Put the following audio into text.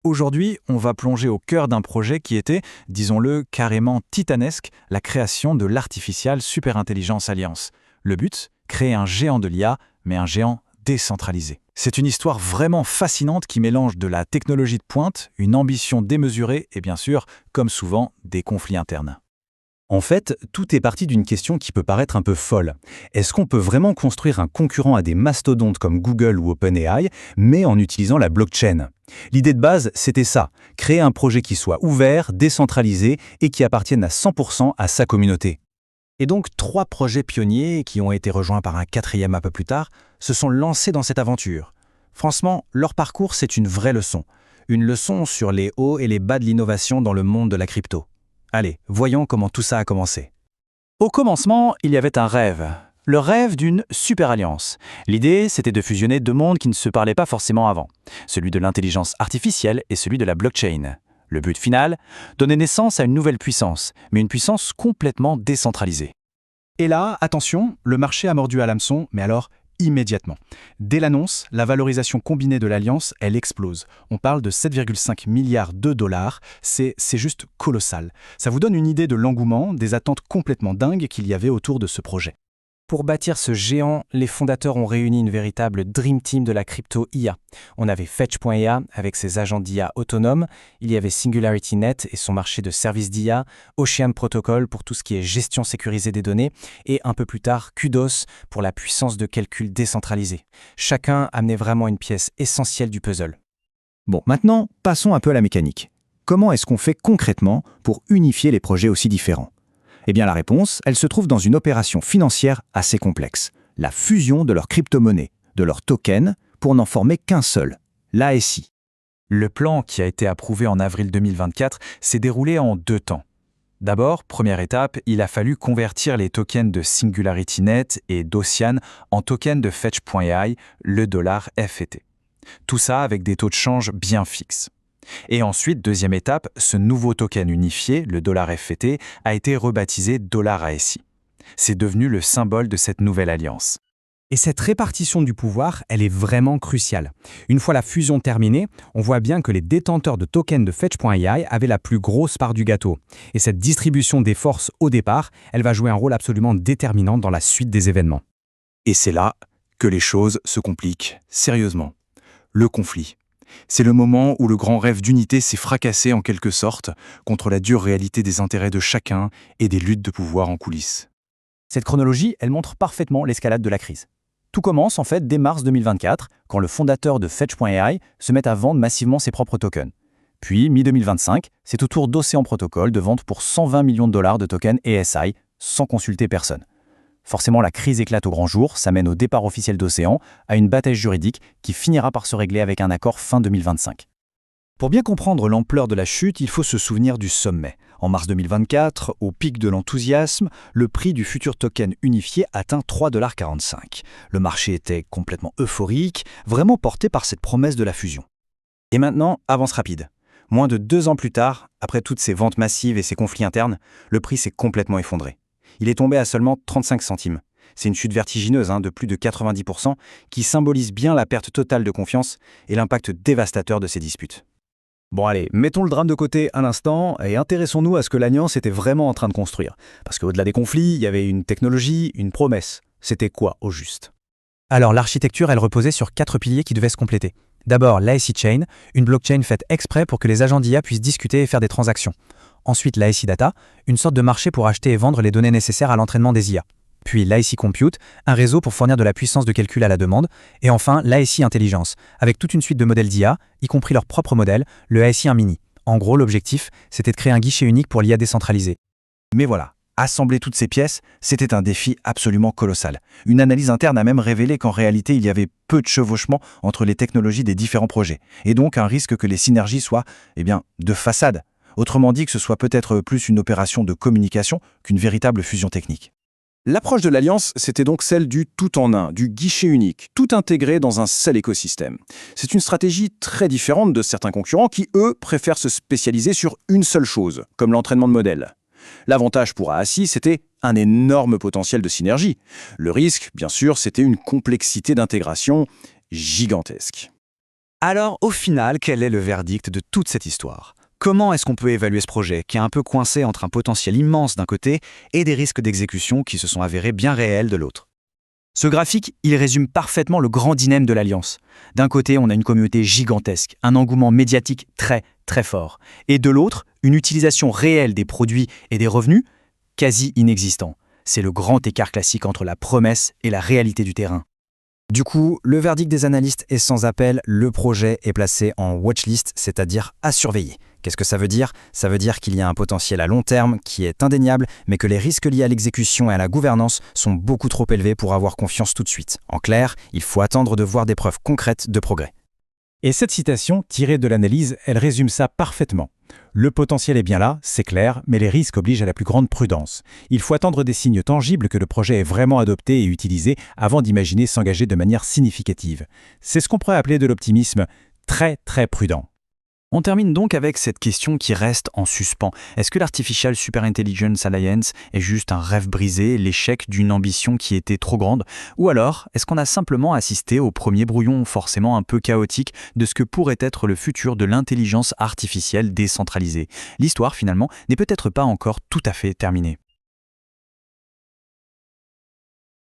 Aujourd'hui, on va plonger au cœur d'un projet qui était, disons-le, carrément titanesque, la création de l'Artificial Superintelligence Alliance. Le but, créer un géant de l'IA, mais un géant décentralisé. C'est une histoire vraiment fascinante qui mélange de la technologie de pointe, une ambition démesurée et bien sûr, comme souvent, des conflits internes. En fait, tout est parti d'une question qui peut paraître un peu folle. Est-ce qu'on peut vraiment construire un concurrent à des mastodontes comme Google ou OpenAI, mais en utilisant la blockchain? L'idée de base, c'était ça, créer un projet qui soit ouvert, décentralisé et qui appartienne à 100% à sa communauté. Et donc, 3 projets pionniers, qui ont été rejoints par un quatrième un peu plus tard, se sont lancés dans cette aventure. Franchement, leur parcours, c'est une vraie leçon. Une leçon sur les hauts et les bas de l'innovation dans le monde de la crypto. Allez, voyons comment tout ça a commencé. Au commencement, il y avait un rêve. Le rêve d'une super alliance. L'idée, c'était de fusionner deux mondes qui ne se parlaient pas forcément avant. Celui de l'intelligence artificielle et celui de la blockchain. Le but final, donner naissance à une nouvelle puissance, mais une puissance complètement décentralisée. Et là, attention, le marché a mordu à l'hameçon, mais alors immédiatement. Dès l'annonce, la valorisation combinée de l'alliance, elle explose. On parle de 7,5 milliards de dollars, c'est juste colossal. Ça vous donne une idée de l'engouement, des attentes complètement dingues qu'il y avait autour de ce projet. Pour bâtir ce géant, les fondateurs ont réuni une véritable Dream Team de la crypto IA. On avait Fetch.ai avec ses agents d'IA autonomes, il y avait SingularityNet et son marché de services d'IA, Ocean Protocol pour tout ce qui est gestion sécurisée des données, et un peu plus tard Kudos pour la puissance de calcul décentralisée. Chacun amenait vraiment une pièce essentielle du puzzle. Bon, maintenant, passons un peu à la mécanique. Comment est-ce qu'on fait concrètement pour unifier les projets aussi différents? Eh bien la réponse, elle se trouve dans une opération financière assez complexe. La fusion de leurs crypto-monnaies, de leurs tokens, pour n'en former qu'un seul, l'ASI. Le plan qui a été approuvé en avril 2024 s'est déroulé en 2 temps. D'abord, première étape, il a fallu convertir les tokens de SingularityNet et d'Ocean en tokens de Fetch.ai, le dollar FET. Tout ça avec des taux de change bien fixes. Et ensuite, deuxième étape, ce nouveau token unifié, le dollar FET, a été rebaptisé dollar ASI. C'est devenu le symbole de cette nouvelle alliance. Et cette répartition du pouvoir, elle est vraiment cruciale. Une fois la fusion terminée, on voit bien que les détenteurs de tokens de Fetch.ai avaient la plus grosse part du gâteau. Et cette distribution des forces au départ, elle va jouer un rôle absolument déterminant dans la suite des événements. Et c'est là que les choses se compliquent sérieusement. Le conflit. C'est le moment où le grand rêve d'unité s'est fracassé en quelque sorte contre la dure réalité des intérêts de chacun et des luttes de pouvoir en coulisses. Cette chronologie, elle montre parfaitement l'escalade de la crise. Tout commence en fait dès mars 2024, quand le fondateur de Fetch.ai se met à vendre massivement ses propres tokens. Puis, mi-2025, c'est au tour d'Ocean Protocol de vendre pour 120 millions de dollars de tokens ESI, sans consulter personne. Forcément, la crise éclate au grand jour, ça mène au départ officiel d'Océan, à une bataille juridique qui finira par se régler avec un accord fin 2025. Pour bien comprendre l'ampleur de la chute, il faut se souvenir du sommet. En mars 2024, au pic de l'enthousiasme, le prix du futur token unifié atteint 3,45 $. Le marché était complètement euphorique, vraiment porté par cette promesse de la fusion. Et maintenant, avance rapide. Moins de 2 ans plus tard, après toutes ces ventes massives et ces conflits internes, le prix s'est complètement effondré. Il est tombé à seulement 35 centimes. C'est une chute vertigineuse de plus de 90% qui symbolise bien la perte totale de confiance et l'impact dévastateur de ces disputes. Bon allez, mettons le drame de côté un instant et intéressons-nous à ce que l'Alliance était vraiment en train de construire. Parce qu'au-delà des conflits, il y avait une technologie, une promesse. C'était quoi au juste? Alors l'architecture, elle reposait sur 4 piliers qui devaient se compléter. D'abord, l'ASI Chain, une blockchain faite exprès pour que les agents d'IA puissent discuter et faire des transactions. Ensuite, l'ASI Data, une sorte de marché pour acheter et vendre les données nécessaires à l'entraînement des IA. Puis l'ASI Compute, un réseau pour fournir de la puissance de calcul à la demande. Et enfin, l'ASI Intelligence, avec toute une suite de modèles d'IA, y compris leur propre modèle, le ASI 1 Mini. En gros, l'objectif, c'était de créer un guichet unique pour l'IA décentralisée. Mais voilà, assembler toutes ces pièces, c'était un défi absolument colossal. Une analyse interne a même révélé qu'en réalité, il y avait peu de chevauchement entre les technologies des différents projets. Et donc un risque que les synergies soient, de façade. Autrement dit, que ce soit peut-être plus une opération de communication qu'une véritable fusion technique. L'approche de l'Alliance, c'était donc celle du tout-en-un, du guichet unique, tout intégré dans un seul écosystème. C'est une stratégie très différente de certains concurrents qui, eux, préfèrent se spécialiser sur une seule chose, comme l'entraînement de modèles. L'avantage pour ASI, c'était un énorme potentiel de synergie. Le risque, bien sûr, c'était une complexité d'intégration gigantesque. Alors, au final, quel est le verdict de toute cette histoire? Comment est-ce qu'on peut évaluer ce projet, qui est un peu coincé entre un potentiel immense d'un côté et des risques d'exécution qui se sont avérés bien réels de l'autre? Ce graphique, il résume parfaitement le grand dilemme de l'Alliance. D'un côté, on a une communauté gigantesque, un engouement médiatique très, très fort. Et de l'autre, une utilisation réelle des produits et des revenus quasi inexistant. C'est le grand écart classique entre la promesse et la réalité du terrain. Du coup, le verdict des analystes est sans appel, le projet est placé en watchlist, c'est-à-dire à surveiller. Qu'est-ce que ça veut dire? Ça veut dire qu'il y a un potentiel à long terme qui est indéniable, mais que les risques liés à l'exécution et à la gouvernance sont beaucoup trop élevés pour avoir confiance tout de suite. En clair, il faut attendre de voir des preuves concrètes de progrès. Et cette citation, tirée de l'analyse, elle résume ça parfaitement. Le potentiel est bien là, c'est clair, mais les risques obligent à la plus grande prudence. Il faut attendre des signes tangibles que le projet est vraiment adopté et utilisé avant d'imaginer s'engager de manière significative. C'est ce qu'on pourrait appeler de l'optimisme très très prudent. On termine donc avec cette question qui reste en suspens. Est-ce que l'Artificial Superintelligence Alliance est juste un rêve brisé, l'échec d'une ambition qui était trop grande? Ou alors, est-ce qu'on a simplement assisté au premier brouillon forcément un peu chaotique de ce que pourrait être le futur de l'intelligence artificielle décentralisée? L'histoire, finalement, n'est peut-être pas encore tout à fait terminée.